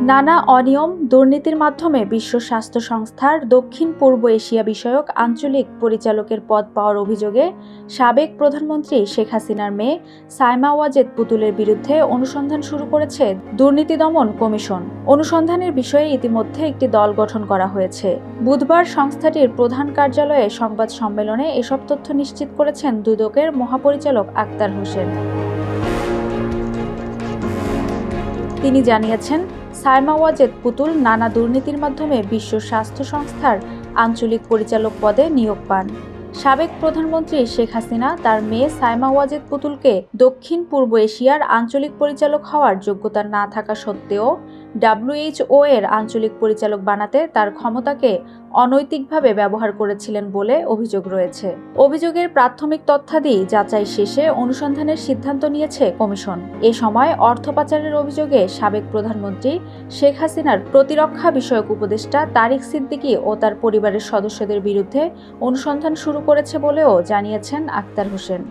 নানা অনিয়ম, দুর্নীতির মাধ্যমে বিশ্ব স্বাস্থ্য সংস্থার দক্ষিণ পূর্ব এশিয়া বিষয়ক আঞ্চলিক পরিচালকের পদ পাওয়ার অভিযোগে সাবেক প্রধানমন্ত্রী শেখ হাসিনার মেয়ে সায়মা ওয়াজেদ পুতুলের বিরুদ্ধে অনুসন্ধান শুরু করেছে দুর্নীতি দমন কমিশন। অনুসন্ধানের বিষয়ে ইতিমধ্যে একটি দল গঠন করা হয়েছে। বুধবার সংস্থাটির প্রধান কার্যালয়ে সংবাদ সম্মেলনে এসব তথ্য নিশ্চিত করেছেন দুদকের মহাপরিচালক আক্তার হোসেন। তিনি জানিয়েছেন, সায়মা ওয়াজেদ পুতুল নানা দুর্নীতির মাধ্যমে বিশ্ব স্বাস্থ্য সংস্থার আঞ্চলিক পরিচালক পদে নিয়োগ পান। সাবেক প্রধানমন্ত্রী শেখ হাসিনা তার মেয়ে সায়মা ওয়াজেদ পুতুলকে দক্ষিণ পূর্ব এশিয়ার আঞ্চলিক পরিচালক হওয়ার যোগ্যতা না থাকা সত্ত্বেও WHO এর আঞ্চলিক পরিচালক বানাতে তার ক্ষমতাকে অনৈতিকভাবে ব্যবহার করেছিলেন বলে অভিযোগ রয়েছে। অভিযোগের প্রাথমিক তথ্যাদি যাচাই শেষে অনুসন্ধানের সিদ্ধান্ত নিয়েছে কমিশন। এ সময় অর্থ পাচারের অভিযোগে সাবেক প্রধানমন্ত্রী শেখ হাসিনার প্রতিরক্ষা বিষয়ক উপদেষ্টা তারিক সিদ্দিকী ও তার পরিবারের সদস্যদের বিরুদ্ধে অনুসন্ধান শুরু করেছে বলেও জানিয়েছেন আক্তার হোসেন।